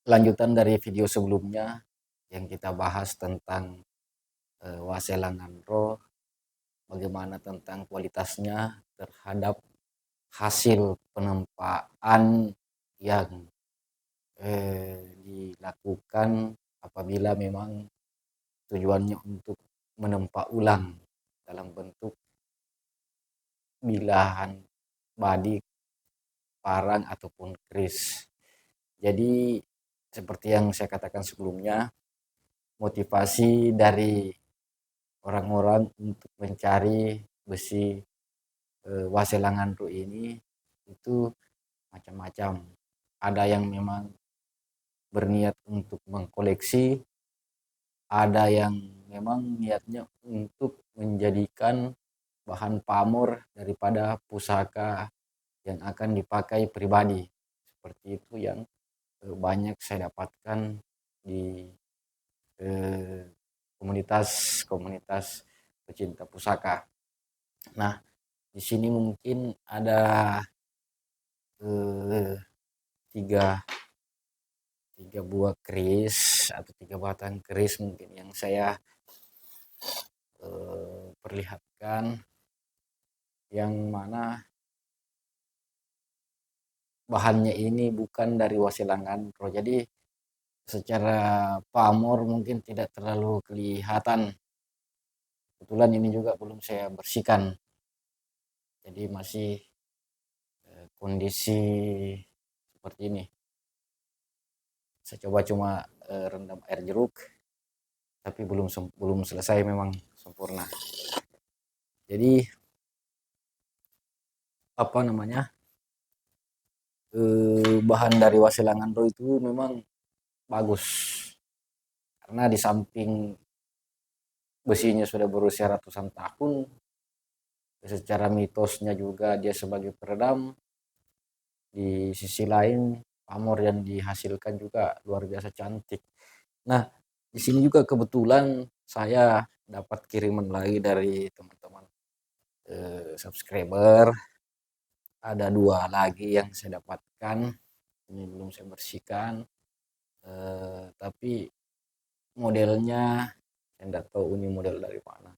lanjutan dari video sebelumnya yang kita bahas tentang Waselangan Ro, bagaimana tentang kualitasnya terhadap hasil penempaan yang dilakukan apabila memang tujuannya untuk menempa ulang dalam bentuk bilahan badik, parang ataupun keris. Jadi seperti yang saya katakan sebelumnya, motivasi dari orang-orang untuk mencari besi Waselangan Ru ini itu macam-macam. Ada yang memang berniat untuk mengkoleksi, ada yang memang niatnya untuk menjadikan bahan pamor daripada pusaka yang akan dipakai pribadi. Seperti itu yang banyak saya dapatkan di komunitas-komunitas pecinta pusaka. Nah, di sini mungkin ada eh, tiga tiga buah keris atau tiga batang keris mungkin yang saya perlihatkan, yang mana bahannya ini bukan dari Wasilangan Pro. Jadi secara pamor mungkin tidak terlalu kelihatan. Kebetulan ini juga belum saya bersihkan. Jadi masih kondisi seperti ini. Saya coba cuma rendam air jeruk, tapi belum selesai memang sempurna. Jadi apa namanya, bahan dari Wasilangan Ro itu memang bagus, karena di samping besinya sudah berusia ratusan tahun, secara mitosnya juga dia sebagai peredam. Di sisi lain pamor yang dihasilkan juga luar biasa cantik. Nah, di sini juga kebetulan saya dapat kiriman lagi dari teman-teman subscriber. Ada dua lagi yang saya dapatkan, ini belum saya bersihkan, tapi modelnya saya tidak tahu ini model dari mana.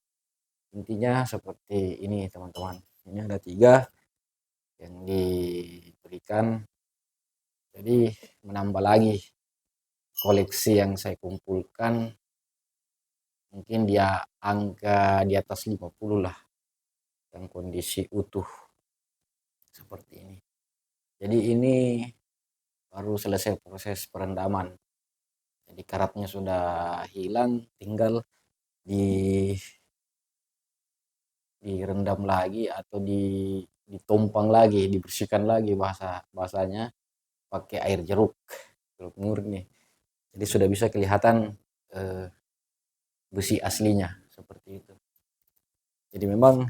Intinya seperti ini teman-teman, ini ada tiga yang diberikan, jadi menambah lagi koleksi yang saya kumpulkan. Mungkin dia angka di atas 50 lah yang kondisi utuh seperti ini. Jadi ini baru selesai proses perendaman. Jadi karatnya sudah hilang, tinggal direndam lagi atau ditumpang lagi, dibersihkan lagi bahasanya pakai air jeruk murni. Jadi sudah bisa kelihatan besi aslinya seperti itu. Jadi memang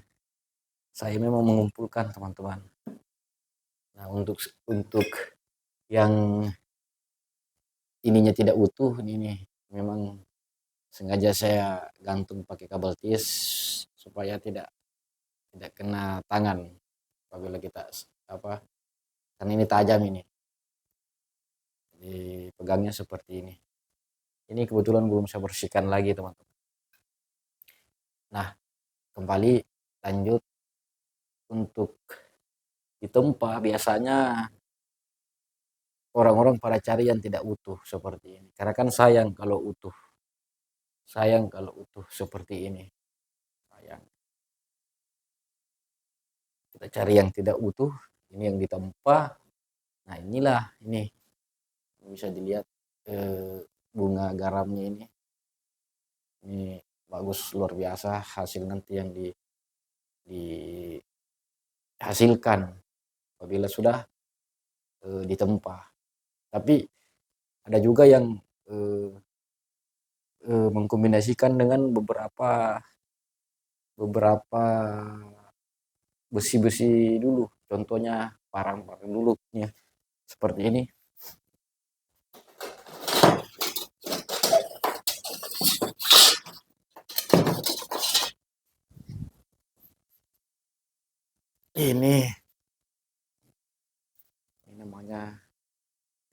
saya memang mengumpulkan teman-teman. Nah, untuk yang ininya tidak utuh ini memang sengaja saya gantung pakai kabel tis supaya tidak kena tangan apabila kita apa, karena ini tajam ini. Jadi pegangnya seperti ini. Ini kebetulan belum saya bersihkan lagi teman-teman. Nah, kembali lanjut untuk ditempa, biasanya orang-orang pada cari yang tidak utuh seperti ini. Karena kan sayang kalau utuh. Sayang kalau utuh seperti ini. Sayang. Kita cari yang tidak utuh, ini yang ditempa. Nah, inilah ini bisa dilihat bunga garamnya ini. Ini bagus luar biasa hasil nanti yang dihasilkan apabila sudah ditempa. Tapi ada juga yang mengkombinasikan dengan beberapa besi-besi dulu. Contohnya parang-parang dulu ya, seperti ini. Ini namanya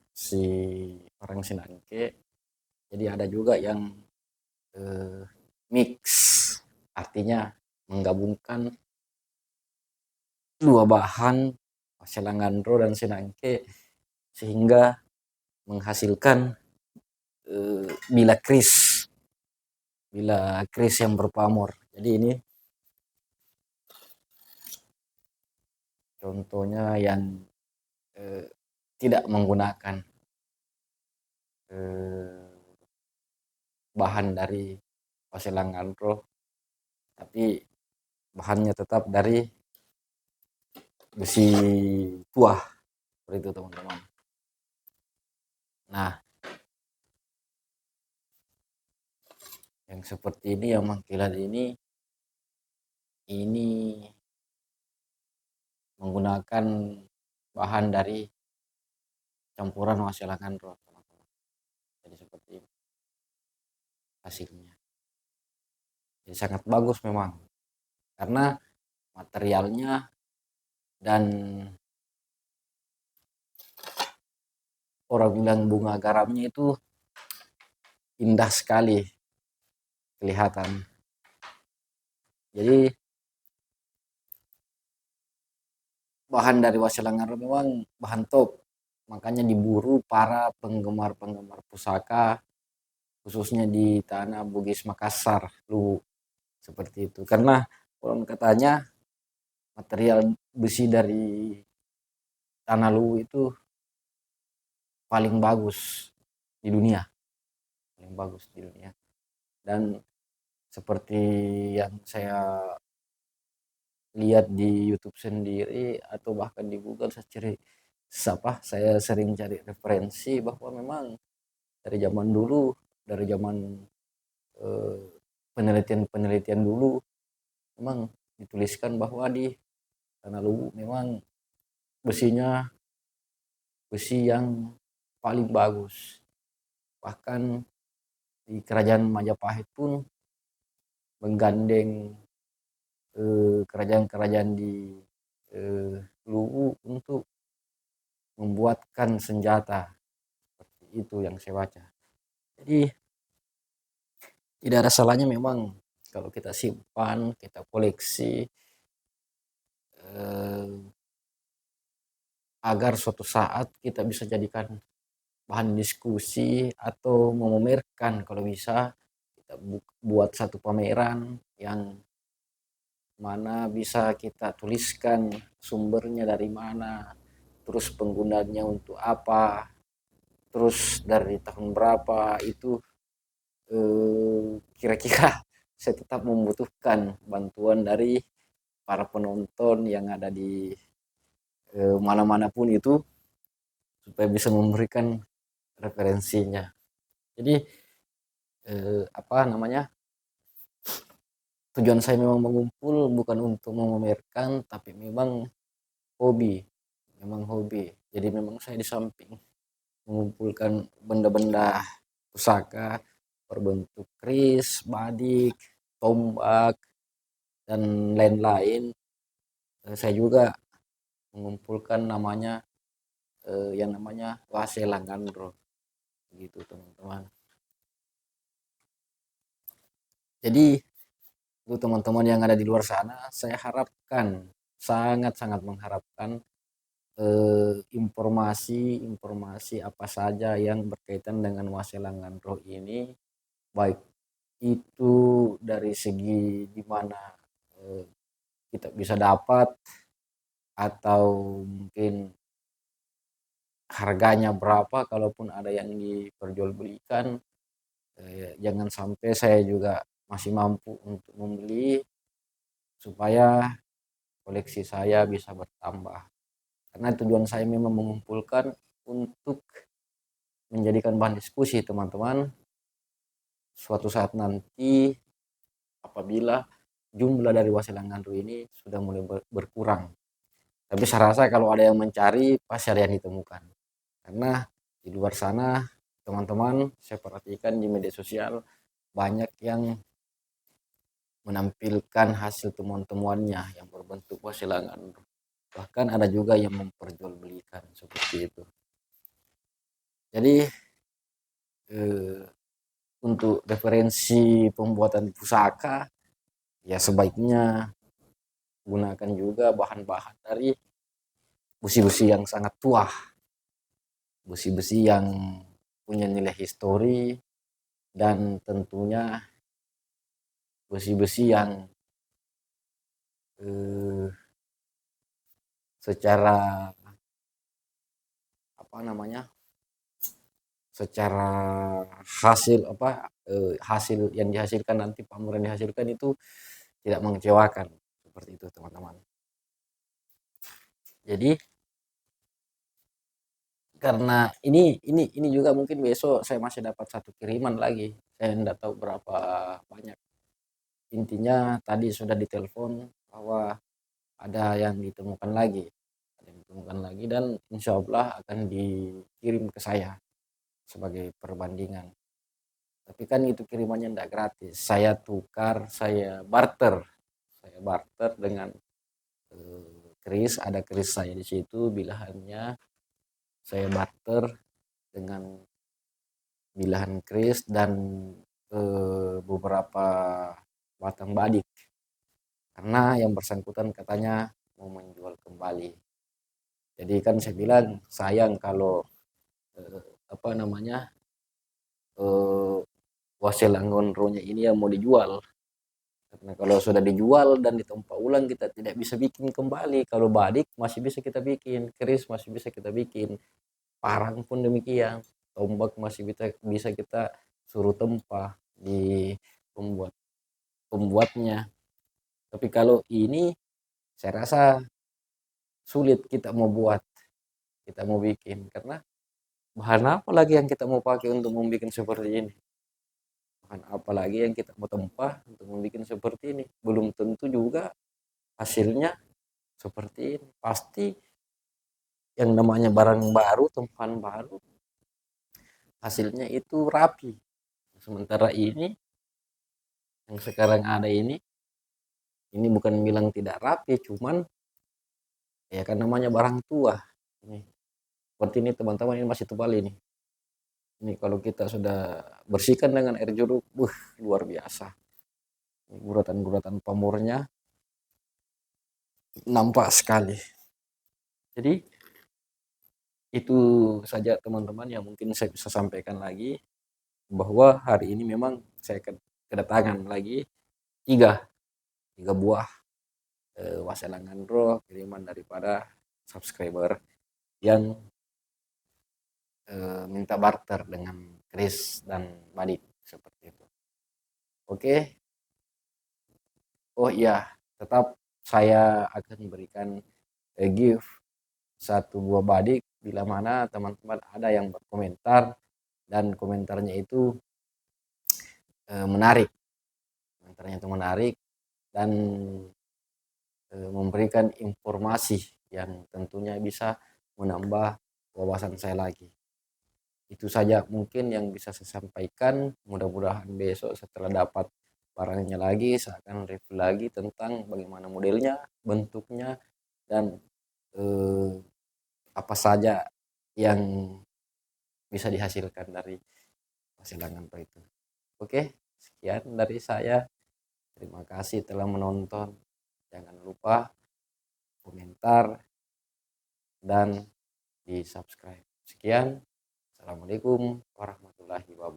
si orang Sinangke. Jadi ada juga yang mix, artinya menggabungkan dua bahan Selangandro dan Sinangke sehingga menghasilkan bila kris yang berpamor. Jadi ini contohnya yang tidak menggunakan bahan dari Selangandro, tapi bahannya tetap dari besi tuah, seperti itu teman-teman. Nah, yang seperti ini, yang mengkilat ini menggunakan bahan dari campuran Selangandro, teman-teman. Jadi seperti ini hasilnya. Jadi sangat bagus memang, karena materialnya dan orang bilang bunga garamnya itu indah sekali kelihatan. Jadi bahan dari Selangandro memang bahan top, makanya diburu para penggemar pusaka, khususnya di tanah Bugis Makassar lu, seperti itu. Karena orang katanya material besi dari tanah Luwu itu paling bagus di dunia, dan seperti yang saya lihat di YouTube sendiri atau bahkan di Google, saya sering cari referensi bahwa memang dari zaman dulu, dari zaman eh, penelitian dulu, memang dituliskan bahwa di tanah Luwu memang besinya besi yang paling bagus. Bahkan di kerajaan Majapahit pun menggandeng kerajaan-kerajaan di Luwu untuk membuatkan senjata. Seperti itu yang saya baca. Jadi tidak ada salahnya memang kalau kita simpan, kita koleksi, agar suatu saat kita bisa jadikan bahan diskusi atau memamerkan. Kalau bisa kita buat satu pameran yang mana bisa kita tuliskan sumbernya dari mana, terus penggunanya untuk apa, terus dari tahun berapa itu. Kira-kira saya tetap membutuhkan bantuan dari para penonton yang ada di mana-mana pun itu, supaya bisa memberikan referensinya. Jadi tujuan saya memang mengumpul bukan untuk memamerkan, tapi hobi memang hobi. Jadi memang saya di samping mengumpulkan benda-benda pusaka berbentuk keris, badik, tombak, dan lain-lain, saya juga mengumpulkan yang namanya Selangandro, gitu teman-teman. Jadi untuk teman-teman yang ada di luar sana, saya harapkan, sangat-sangat mengharapkan informasi apa saja yang berkaitan dengan Selangandro ini, baik itu dari segi di mana kita bisa dapat, atau mungkin harganya berapa kalaupun ada yang diperjualbelikan. Jangan sampai saya juga masih mampu untuk membeli, supaya koleksi saya bisa bertambah. Karena tujuan saya memang mengumpulkan untuk menjadikan bahan diskusi teman-teman suatu saat nanti, apabila jumlah dari Selangandro ini sudah mulai berkurang. Tapi saya rasa kalau ada yang mencari, pasti ada yang ditemukan. Karena di luar sana, teman-teman, saya perhatikan di media sosial banyak yang menampilkan hasil temuan-temuannya yang berbentuk Selangandro. Bahkan ada juga yang memperjualbelikan seperti itu. Jadi eee, untuk referensi pembuatan pusaka, ya sebaiknya gunakan juga bahan-bahan dari besi-besi yang sangat tua, besi-besi yang punya nilai histori, dan tentunya besi-besi yang eh, secara apa namanya, secara hasil yang dihasilkan nanti, pameran yang dihasilkan itu tidak mengecewakan, seperti itu teman-teman. Jadi karena ini juga mungkin besok saya masih dapat satu kiriman lagi, saya tidak tahu berapa banyak. Intinya tadi sudah ditelepon bahwa ada yang ditemukan lagi, dan insya Allah akan dikirim ke saya sebagai perbandingan. Tapi kan itu kirimannya tidak gratis, saya tukar, saya barter dengan keris, ada keris saya di situ bilahannya, saya barter dengan bilahan keris dan beberapa batang badik, karena yang bersangkutan katanya mau menjual kembali. Jadi kan saya bilang sayang kalau eh, apa namanya, eh, Waselangon-nya ini yang mau dijual. Karena kalau sudah dijual dan ditempa ulang, kita tidak bisa bikin kembali. Kalau badik masih bisa kita bikin, keris masih bisa kita bikin, parang pun demikian, tombak masih bisa kita suruh tempa di pembuat pembuatnya. Tapi kalau ini saya rasa sulit kita mau buat, kita mau bikin, karena bahan apa lagi yang kita mau pakai untuk membuat seperti ini? Bahan apa lagi yang kita mau tempah untuk membuat seperti ini? Belum tentu juga hasilnya seperti ini. Pasti yang namanya barang baru, tempahan baru, hasilnya itu rapi. Sementara ini yang sekarang ada ini bukan bilang tidak rapi, cuman ya kan namanya barang tua. Ini seperti ini teman-teman, ini masih tebal ini. Ini kalau kita sudah bersihkan dengan air jeruk, luar biasa. Ini guratan-guratan pamornya nampak sekali. Jadi itu saja teman-teman yang mungkin saya bisa sampaikan lagi, bahwa hari ini memang saya kedatangan lagi tiga tiga buah waselangan roh kiriman daripada subscriber yang minta barter dengan Chris dan Badik, seperti itu. Oke. Oh iya, tetap saya akan berikan gift satu buah badik bila mana teman-teman ada yang berkomentar dan komentarnya itu menarik, dan memberikan informasi yang tentunya bisa menambah wawasan saya lagi. Itu saja mungkin yang bisa saya sampaikan. Mudah-mudahan besok setelah dapat barangnya lagi, saya akan review lagi tentang bagaimana modelnya, bentuknya, dan eh, apa saja yang bisa dihasilkan dari hasil itu. Oke, sekian dari saya. Terima kasih telah menonton. Jangan lupa komentar dan di subscribe. Sekian. Assalamualaikum warahmatullahi wabarakatuh.